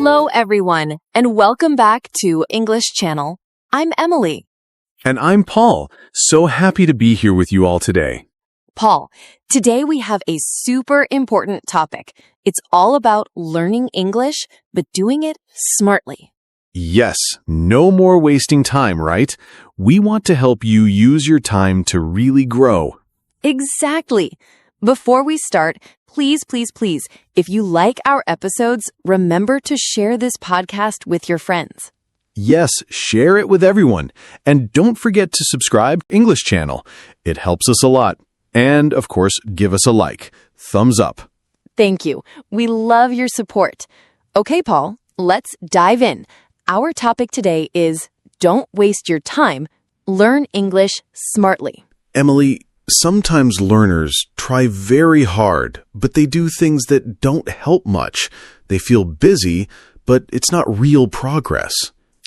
Hello, everyone, and welcome back to English Channel. I'm Emily. And I'm Paul. So happy to be here with you all today. Paul, today we have a super important topic. It's all about learning English, but doing it smartly. Yes, no more wasting time, right? We want to help you use your time to really grow. Exactly. Before we start, please, if you like our episodes, remember to share this podcast with your friends. Yes, share it with everyone. And don't forget to subscribe to English Channel. It helps us a lot. And, of course, give us a like. Thumbs up. Thank you. We love your support. Okay, Paul, let's dive in. Our topic today is Don't Waste Your Time. Learn English smartly. Emily, sometimes learners try very hard, but they do things that don't help much. They feel busy, but it's not real progress.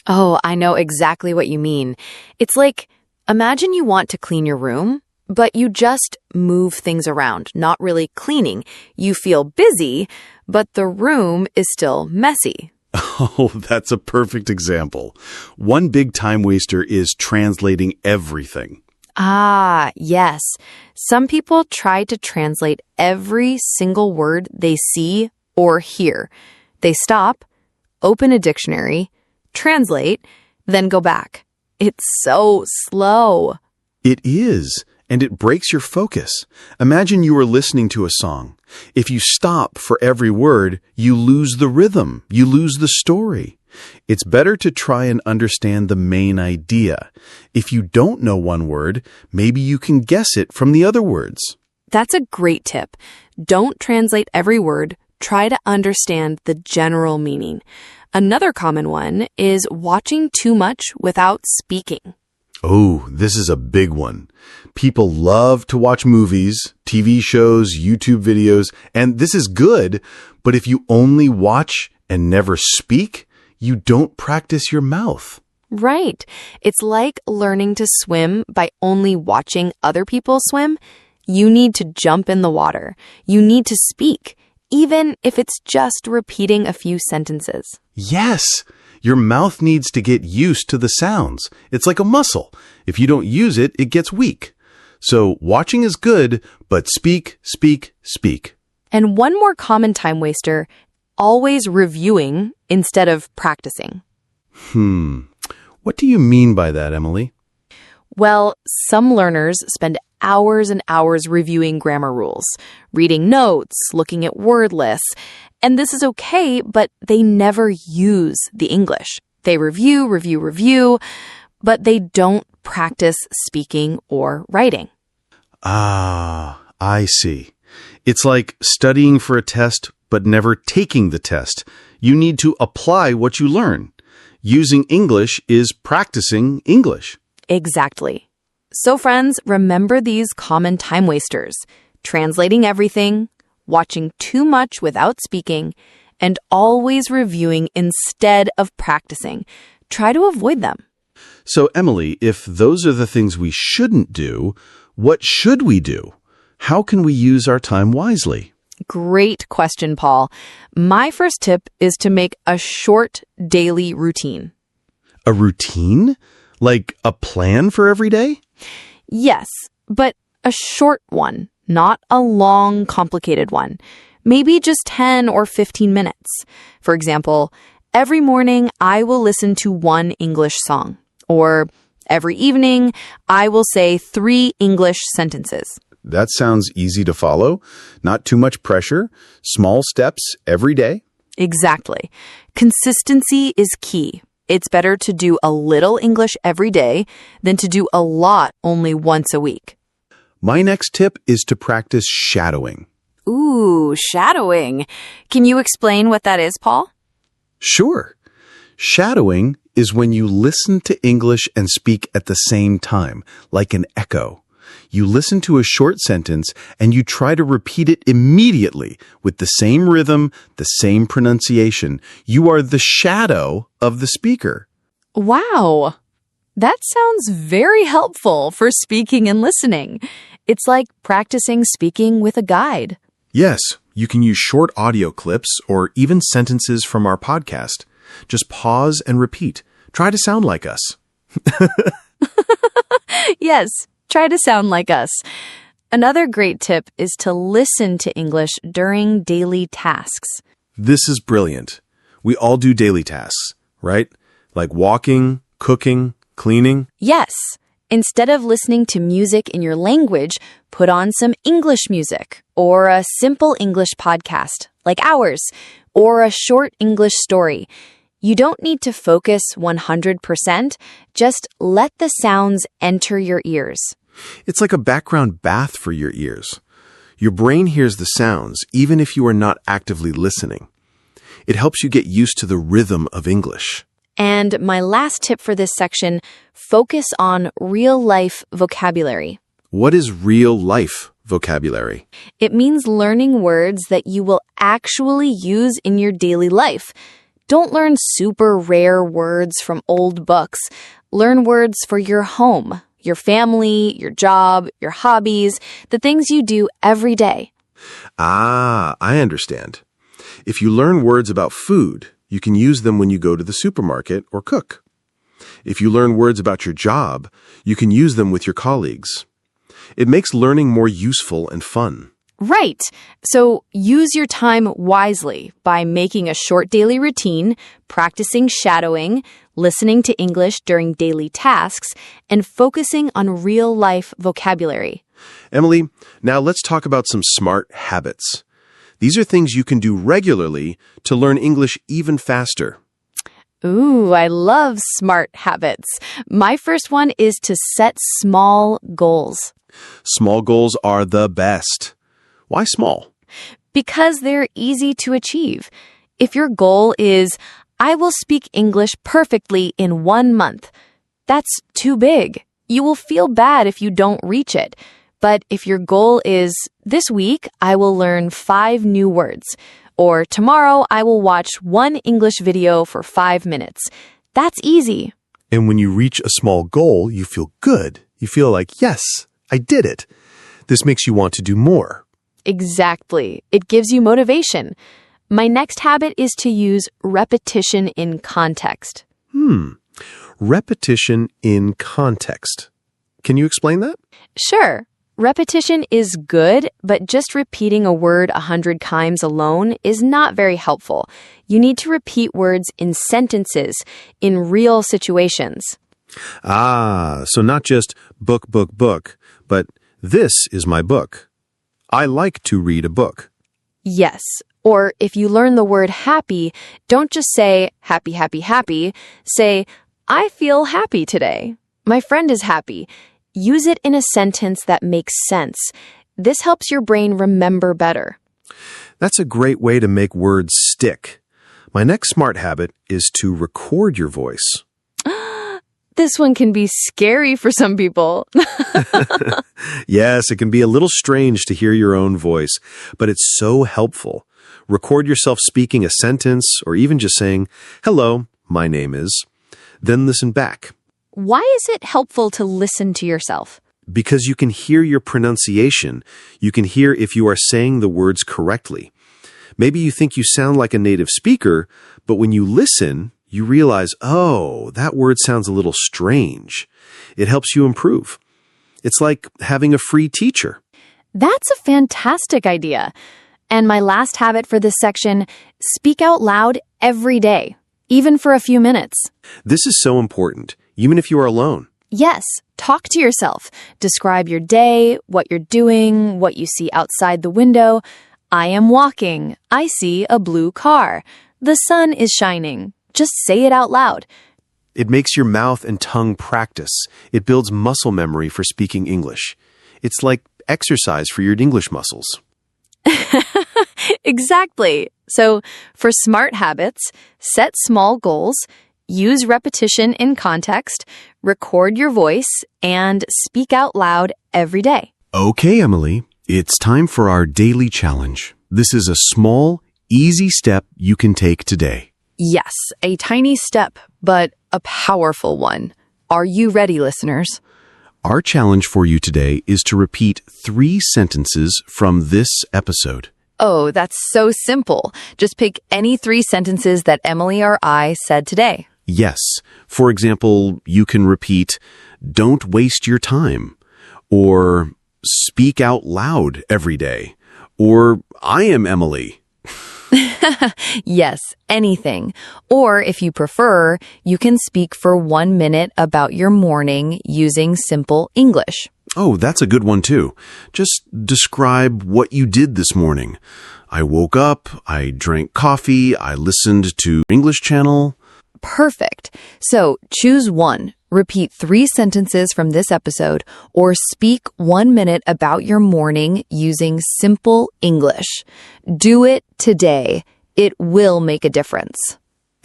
Oh, I know exactly what you mean. It's like, imagine you want to clean your room, but you just move things around, not really cleaning. You feel busy, but the room is still messy. Oh, that's a perfect example. One big time waster is translating everything. Ah, yes. Some people try to translate every single word they see or hear. They stop, open a dictionary, translate, then go back. It's so slow. It is, and it breaks your focus. Imagine you are listening to a song. If you stop for every word, you lose the rhythm, you lose the story. It's better to try and understand the main idea. If you don't know one word, maybe you can guess it from the other words. That's a great tip. Don't translate every word. Try to understand the general meaning. Another common one is watching too much without speaking. Oh, this is a big one. People love to watch movies, TV shows, YouTube videos, and this is good, but if you only watch and never speak, you don't practice your mouth. Right. It's like learning to swim by only watching other people swim. You need to jump in the water. You need to speak, even if it's just repeating a few sentences. Yes, your mouth needs to get used to the sounds. It's like a muscle. If you don't use it, it gets weak. So watching is good, but speak. And one more common time waster, always reviewing instead of practicing. What do you mean by that, Emily? Well, some learners spend hours and hours reviewing grammar rules, reading notes, looking at word lists. And this is okay, but they never use the English. They review, but they don't practice speaking or writing. Ah, I see. It's like studying for a test, but never taking the test. You need to apply what you learn. Using English is practicing English. Exactly. So friends, remember these common time wasters: translating everything, watching too much without speaking, and always reviewing instead of practicing. Try to avoid them. So, Emily, if those are the things we shouldn't do, what should we do? How can we use our time wisely? Great question, Paul. My first tip is to make a short daily routine. A routine? Like a plan for every day? Yes, but a short one, not a long, complicated one. Maybe just 10 or 15 minutes. For example, every morning I will listen to one English song. Or every evening I will say 3 English sentences. That sounds easy to follow. Not too much pressure. Small steps every day. Exactly. Consistency is key. It's better to do a little English every day than to do a lot only once a week. My next tip is to practice shadowing. Ooh, shadowing. Can you explain what that is, Paul? Sure. Shadowing is when you listen to English and speak at the same time, like an echo. You listen to a short sentence and you try to repeat it immediately with the same rhythm, the same pronunciation. You are the shadow of the speaker. Wow. That sounds very helpful for speaking and listening. It's like practicing speaking with a guide. Yes, You can use short audio clips or even sentences from our podcast. Just pause and repeat. Try to sound like us. Yes, try to sound like us. Another great tip is to listen to English during daily tasks. This is brilliant. We all do daily tasks, right? Like walking, cooking, cleaning. Yes. Instead of listening to music in your language, put on some English music or a simple English podcast like ours or a short English story. You don't need to focus 100%. Just let the sounds enter your ears. It's like a background bath for your ears. Your brain hears the sounds even if you are not actively listening. It helps you get used to the rhythm of English. And my last tip for this section, focus on real-life vocabulary. What is real-life vocabulary? It means learning words that you will actually use in your daily life. Don't learn super rare words from old books. Learn words for your home, your family, your job, your hobbies, the things you do every day. Ah, I understand. If you learn words about food, you can use them when you go to the supermarket or cook. If you learn words about your job, you can use them with your colleagues. It makes learning more useful and fun. Right. So use your time wisely by making a short daily routine, practicing shadowing, listening to English during daily tasks, and focusing on real-life vocabulary. Emily, now let's talk about some smart habits. These are things you can do regularly to learn English even faster. Ooh, I love smart habits. My first one is to set small goals. Small goals are the best. Why small? Because they're easy to achieve. If your goal is, I will speak English perfectly in 1 month, that's too big. You will feel bad if you don't reach it. But if your goal is, this week I will learn 5 new words, or tomorrow I will watch 1 English video for 5 minutes, that's easy. And when you reach a small goal, you feel good. You feel like, yes, I did it. This makes you want to do more. Exactly. It gives you motivation. My next habit is to use repetition in context. Repetition in context. Can you explain that? Sure. Repetition is good, but just repeating a word 100 times alone is not very helpful. You need to repeat words in sentences, in real situations. Ah, so not just book, book, book, but this is my book. I like to read a book. Yes. Or if you learn the word happy, don't just say happy, happy, happy. Say, I feel happy today. My friend is happy. Use it in a sentence that makes sense. This helps your brain remember better. That's a great way to make words stick. My next smart habit is to record your voice. This one can be scary for some people. Yes, it can be a little strange to hear your own voice, but it's so helpful. Record yourself speaking a sentence or even just saying, hello, my name is. Then listen back. Why is it helpful to listen to yourself? Because you can hear your pronunciation. You can hear if you are saying the words correctly. Maybe you think you sound like a native speaker, but when you listen, you realize, oh, that word sounds a little strange. It helps you improve. It's like having a free teacher. That's a fantastic idea. And my last habit for this section, speak out loud every day, even for a few minutes. This is so important, even if you are alone. Yes, talk to yourself. Describe your day, what you're doing, what you see outside the window. I am walking. I see a blue car. The sun is shining. Just say it out loud. It makes your mouth and tongue practice. It builds muscle memory for speaking English. It's like exercise for your English muscles. Exactly. So, for smart habits, set small goals, use repetition in context, record your voice, and speak out loud every day. Okay, Emily, it's time for our daily challenge. This is a small, easy step you can take today. Yes, a tiny step, but a powerful one. Are you ready, listeners? Our challenge for you today is to repeat 3 sentences from this episode. Oh, that's so simple. Just pick any 3 sentences that Emily or I said today. Yes. For example, you can repeat, "Don't waste your time," or "Speak out loud every day," or "I am Emily." Yes, anything. Or if you prefer, you can speak for 1 minute about your morning using simple English. Oh, that's a good one too. Just describe what you did this morning. "I woke up, I drank coffee, I listened to English Channel." Perfect. So choose one. Repeat 3 sentences from this episode or speak 1 minute about your morning using simple English. Do it today. It will make a difference.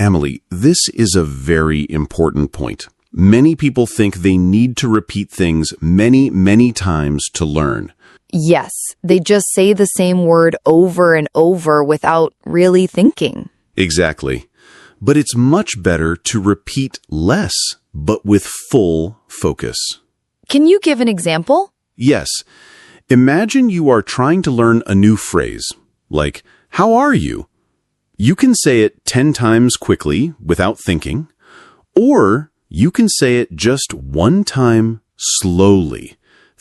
Emily, this is a very important point. Many people think they need to repeat things many, many times to learn. Yes, they just say the same word over and over without really thinking. Exactly. But it's much better to repeat less, but with full focus. Can you give an example? Yes. Imagine you are trying to learn a new phrase, like, "How are you?" You can say it 10 times quickly without thinking, or you can say it just 1 time slowly,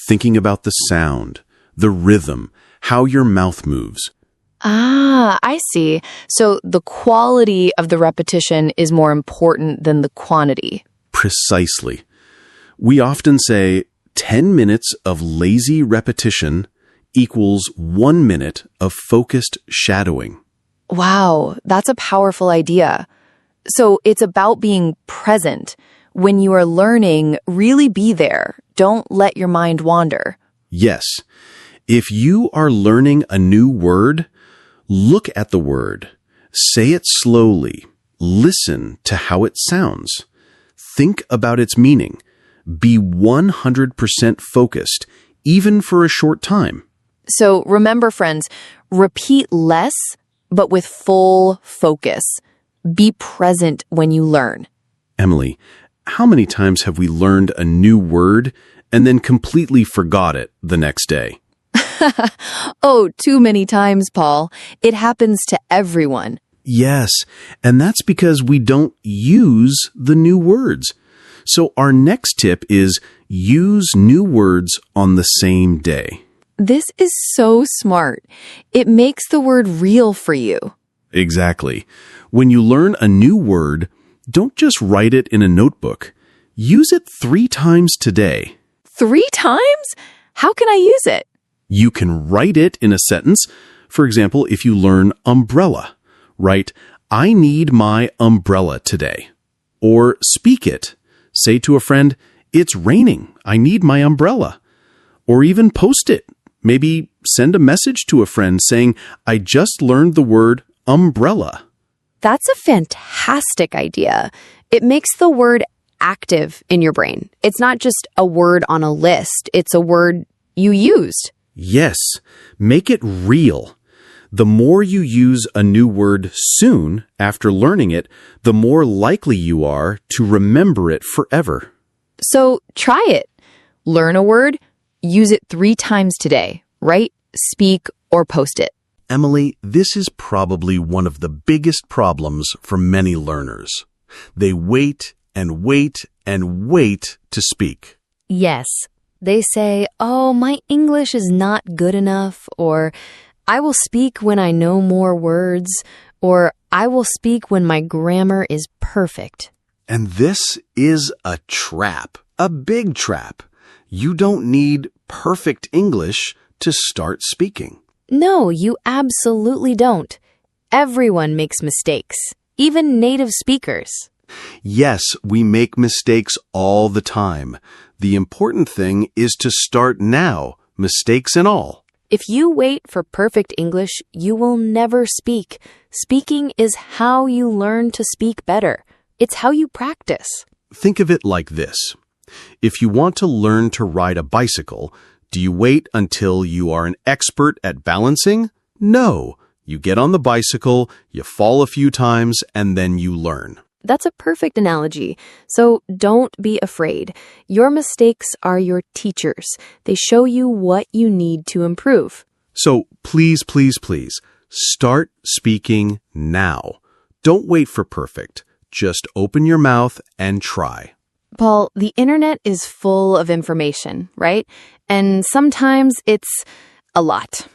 thinking about the sound, the rhythm, how your mouth moves. Ah, I see. So the quality of the repetition is more important than the quantity. Precisely. We often say 10 minutes of lazy repetition equals 1 minute of focused shadowing. Wow, that's a powerful idea. So it's about being present. When you are learning, really be there. Don't let your mind wander. Yes. If you are learning a new word, look at the word. Say it slowly. Listen to how it sounds. Think about its meaning. Be 100% focused, even for a short time. So remember, friends, repeat less, but with full focus. Be present when you learn. Emily, how many times have we learned a new word and then completely forgot it the next day? Oh, too many times, Paul. It happens to everyone. Yes, and that's because we don't use the new words. So our next tip is use new words on the same day. This is so smart. It makes the word real for you. Exactly. When you learn a new word, don't just write it in a notebook. Use it 3 times today. 3 times? How can I use it? You can write it in a sentence. For example, if you learn umbrella, write, "I need my umbrella today." Or speak it. Say to a friend, "It's raining. I need my umbrella." Or even post it. Maybe send a message to a friend saying, "I just learned the word umbrella." That's a fantastic idea. It makes the word active in your brain. It's not just a word on a list. It's a word you used. Yes, make it real. The more you use a new word soon after learning it, the more likely you are to remember it forever. So try it. Learn a word, use it 3 times today. Write, speak, or post it. Emily, this is probably one of the biggest problems for many learners. They wait and wait and wait to speak. Yes. They say, "Oh, my English is not good enough," or "I will speak when I know more words," or "I will speak when my grammar is perfect." And this is a trap, a big trap. You don't need perfect English to start speaking. No, you absolutely don't. Everyone makes mistakes, even native speakers. Yes, we make mistakes all the time. The important thing is to start now, mistakes and all. If you wait for perfect English, you will never speak. Speaking is how you learn to speak better. It's how you practice. Think of it like this. If you want to learn to ride a bicycle, do you wait until you are an expert at balancing? No. You get on the bicycle, you fall a few times, and then you learn. That's a perfect analogy. So don't be afraid. Your mistakes are your teachers. They show you what you need to improve. So please, please, please, start speaking now. Don't wait for perfect. Just open your mouth and try. Paul, the internet is full of information, right? And sometimes it's a lot.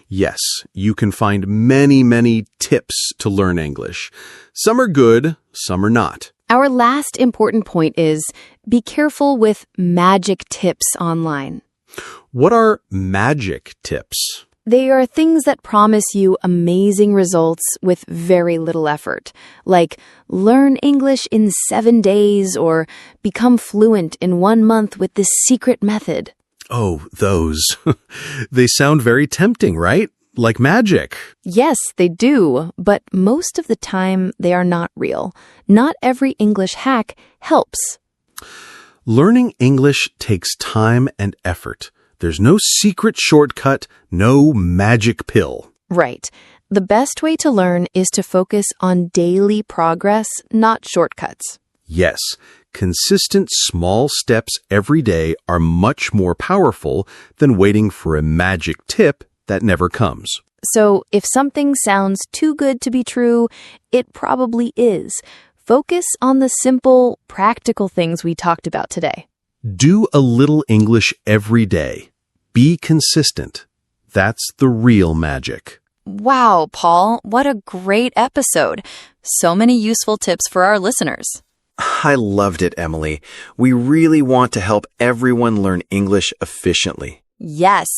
Yes, you can find many, many tips to learn English. Some are good, some are not. Our last important point is be careful with magic tips online. What are magic tips? They are things that promise you amazing results with very little effort, like learn English in 7 days or become fluent in 1 month with this secret method. Oh, those. They sound very tempting, right? Like magic. Yes, they do, but most of the time they are not real. Not every English hack helps. Learning English takes time and effort. There's no secret shortcut, no magic pill. Right. The best way to learn is to focus on daily progress, not shortcuts. Yes, consistent small steps every day are much more powerful than waiting for a magic tip that never comes. So if something sounds too good to be true, it probably is. Focus on the simple, practical things we talked about today. Do a little English every day. Be consistent. That's the real magic. Wow, Paul, what a great episode. So many useful tips for our listeners. I loved it, Emily. We really want to help everyone learn English efficiently. Yes.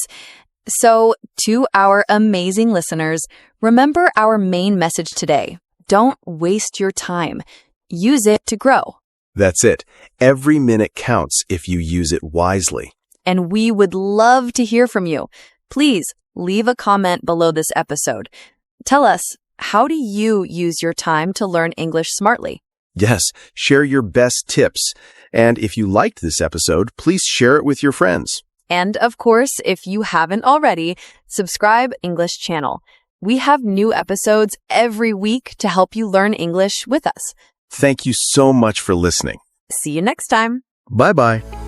So, to our amazing listeners, remember our main message today. Don't waste your time. Use it to grow. That's it. Every minute counts if you use it wisely. And we would love to hear from you. Please leave a comment below this episode. Tell us, how do you use your time to learn English smartly? Yes, share your best tips. And if you liked this episode, please share it with your friends. And of course, if you haven't already, subscribe English channel. We have new episodes every week to help you learn English with us. Thank you so much for listening. See you next time. Bye-bye.